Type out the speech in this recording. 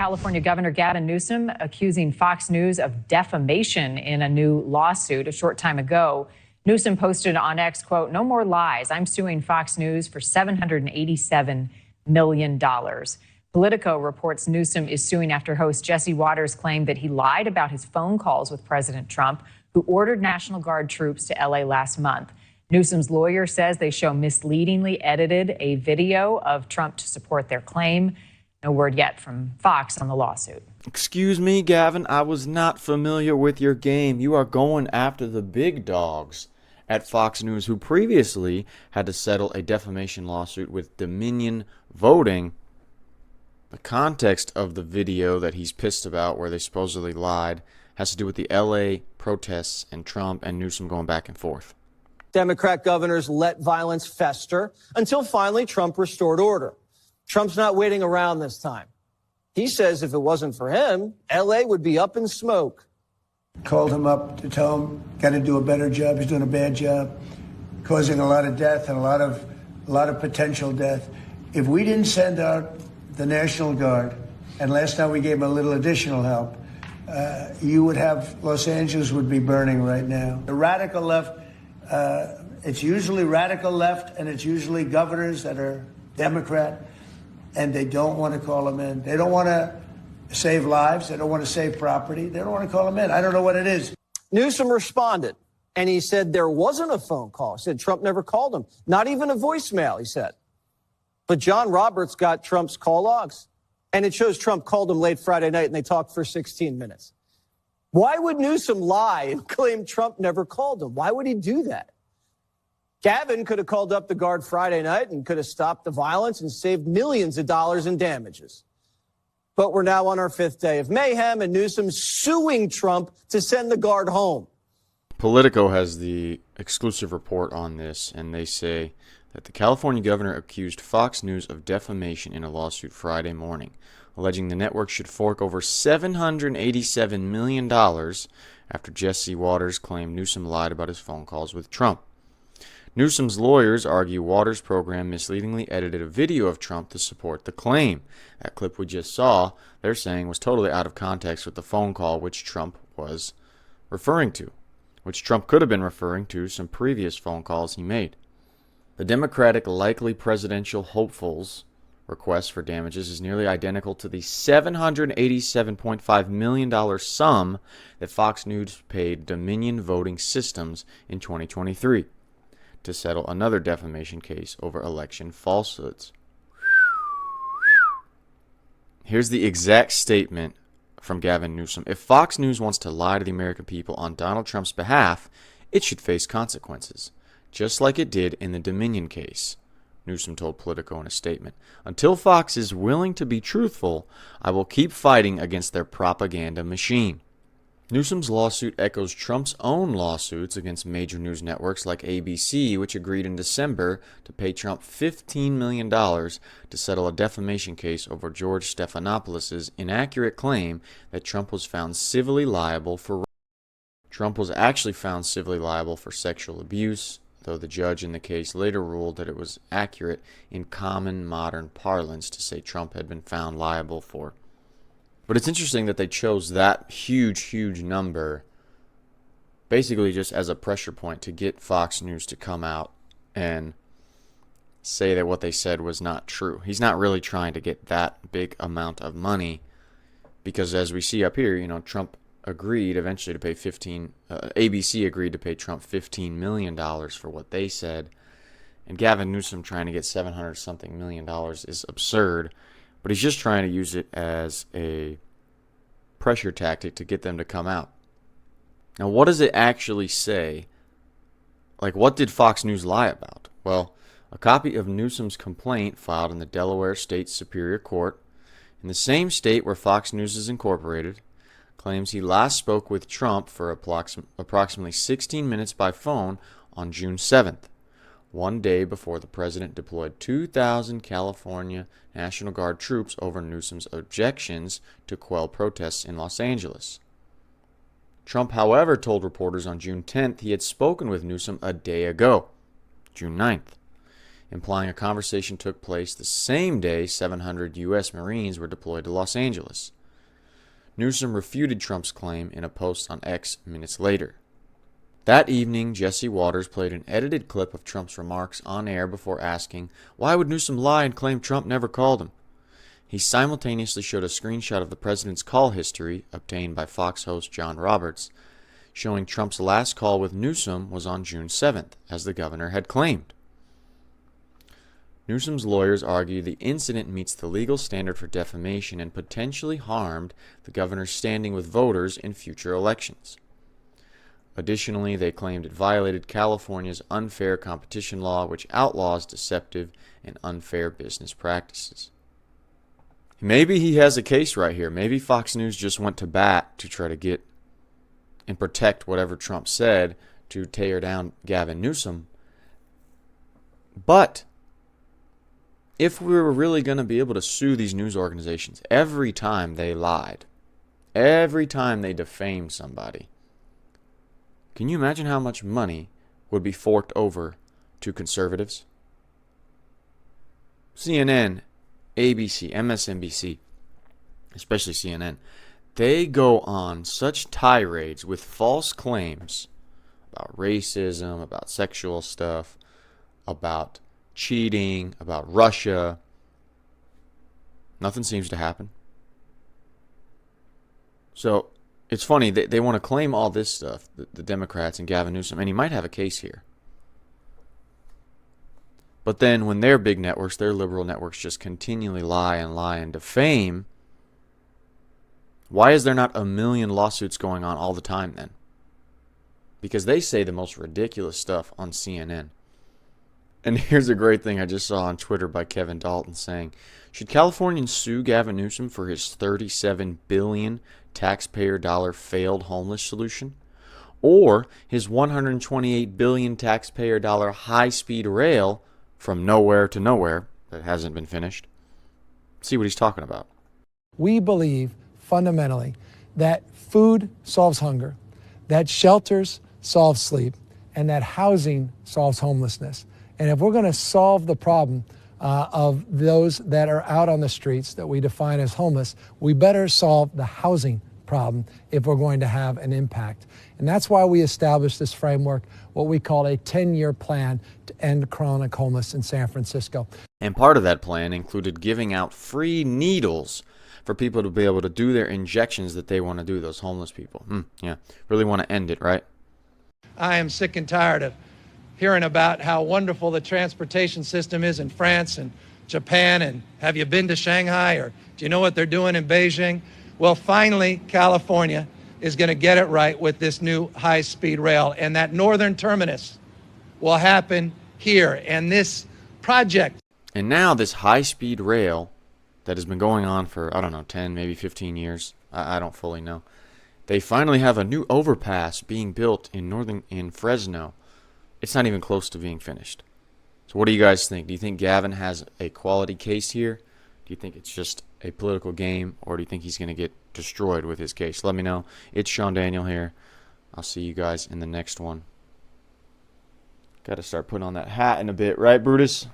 California Governor Gavin Newsom accusing Fox News of defamation in a new lawsuit. A short time ago, Newsom posted on X, quote, "No more lies. I'm suing Fox News for $787 million." Politico reports Newsom is suing after host Jesse Watters claimed that he lied about his phone calls with President Trump, who ordered National Guard troops to LA last month. Newsom's lawyer says they show misleadingly edited a video of Trump to support their claim. No word yet from Fox on the lawsuit. Excuse me, Gavin, I was not familiar with your game. You are going after the big dogs at Fox News, who previously had to settle a defamation lawsuit with Dominion Voting. The context of the video that he's pissed about, where they supposedly lied, has to do with the LA protests and Trump and Newsom going back and forth. Democrat governors let violence fester until finally Trump restored order. Trump's not waiting around this time. He says if it wasn't for him, LA would be up in smoke. Called him up to tell him, got to do a better job. He's doing a bad job, causing a lot of death and a lot of potential death. If we didn't send out the National Guard, and last time we gave him a little additional help, you would have, Los Angeles would be burning right now. The radical left, it's usually radical left, and it's usually governors that are Democrat, and they don't want to call them in. They don't want to save lives. They don't want to save property. They don't want to call them in. I don't know what it is. Newsom responded, and he said there wasn't a phone call. He said Trump never called him. Not even a voicemail, he said. But John Roberts got Trump's call logs, and it shows Trump called him late Friday night, and they talked for 16 minutes. Why would Newsom lie and claim Trump never called him? Why would he do that? Gavin could have called up the Guard Friday night and could have stopped the violence and saved millions of dollars in damages. But we're now on our fifth day of mayhem, and Newsom's suing Trump to send the Guard home. Politico has the exclusive report on this, and they say that the California governor accused Fox News of defamation in a lawsuit Friday morning, alleging the network should fork over $787 million after Jesse Watters claimed Newsom lied about his phone calls with Trump. Newsom's lawyers argue Watters' program misleadingly edited a video of Trump to support the claim. That clip we just saw, they're saying, was totally out of context with the phone call which Trump was referring to, which Trump could have been referring to some previous phone calls he made. The Democratic likely presidential hopefuls' request for damages is nearly identical to the $787.5 million sum that Fox News paid Dominion Voting Systems in 2023 to settle another defamation case over election falsehoods. Here's the exact statement from Gavin Newsom. If Fox News wants to lie to the American people on Donald Trump's behalf, it should face consequences, just like it did in the Dominion case, Newsom told Politico in a statement. Until Fox is willing to be truthful, I will keep fighting against their propaganda machine. Newsom's lawsuit echoes Trump's own lawsuits against major news networks like ABC, which agreed in December to pay Trump $15 million to settle a defamation case over George Stephanopoulos' inaccurate claim that Trump was found civilly liable for Trump was actually found civilly liable for sexual abuse, though the judge in the case later ruled that it was accurate in common modern parlance to say Trump had been found liable for. But it's interesting that they chose that huge number basically just as a pressure point to get Fox News to come out and say that what they said was not true. He's not really trying to get that big amount of money because, as we see up here, Trump agreed eventually to pay ABC agreed to pay Trump $15 million for what they said. And Gavin Newsom trying to get $700-something million is absurd. But he's just trying to use it as a pressure tactic to get them to come out. Now, what does it actually say? Like, what did Fox News lie about? Well, a copy of Newsom's complaint filed in the Delaware State Superior Court, in the same state where Fox News is incorporated, claims he last spoke with Trump for approximately 16 minutes by phone on June 7th. One day before the president deployed 2,000 California National Guard troops over Newsom's objections to quell protests in Los Angeles. Trump, however, told reporters on June 10th he had spoken with Newsom a day ago, June 9th. implying a conversation took place the same day 700 U.S. Marines were deployed to Los Angeles. Newsom refuted Trump's claim in a post on X minutes later. That evening, Jesse Waters played an edited clip of Trump's remarks on air before asking, why would Newsom lie and claim Trump never called him? He simultaneously showed a screenshot of the president's call history, obtained by Fox host John Roberts, showing Trump's last call with Newsom was on June 7th, as the governor had claimed. Newsom's lawyers argue the incident meets the legal standard for defamation and potentially harmed the governor's standing with voters in future elections. Additionally, they claimed it violated California's unfair competition law, which outlaws deceptive and unfair business practices. Maybe he has a case right here. Maybe Fox News just went to bat to try to get and protect whatever Trump said to tear down Gavin Newsom. But if we were really going to be able to sue these news organizations every time they lied, every time they defamed somebody, can you imagine how much money would be forked over to conservatives? CNN, ABC, MSNBC, especially CNN, they go on such tirades with false claims about racism, about sexual stuff, about cheating, about Russia. Nothing seems to happen. So it's funny, they want to claim all this stuff, the Democrats and Gavin Newsom, and he might have a case here. But then when their big networks, their liberal networks, just continually lie and defame, why is there not a million lawsuits going on all the time then? Because they say the most ridiculous stuff on CNN. And here's a great thing I just saw on Twitter by Kevin Dalton saying, should Californians sue Gavin Newsom for his $37 billion taxpayer dollar failed homeless solution? Or his $128 billion taxpayer dollar high-speed rail from nowhere to nowhere that hasn't been finished? See what he's talking about. We believe fundamentally that food solves hunger, that shelters solve sleep, and that housing solves homelessness. And if we're going to solve the problem of those that are out on the streets that we define as homeless, we better solve the housing problem if we're going to have an impact. And that's why we established this framework, what we call a 10-year plan to end chronic homelessness in San Francisco. And part of that plan included giving out free needles for people to be able to do their injections that they want to do, those homeless people. Yeah, really want to end it, right? I am sick and tired of hearing about how wonderful the transportation system is in France and Japan, and have you been to Shanghai, or do you know what they're doing in Beijing? Well, finally, California is going to get it right with this new high-speed rail, and that northern terminus will happen here. And this project. And now this high-speed rail that has been going on for, I don't know, 10, maybe 15 years. I don't fully know. They finally have a new overpass being built in Fresno. It's not even close to being finished. So what do you guys think? Do you think Gavin has a quality case here? Do you think it's just a political game, or do you think he's going to get destroyed with his case? Let me know. It's SUES here. I'll see you guys in the next one. Got to start putting on that hat in a bit, right, Brutus?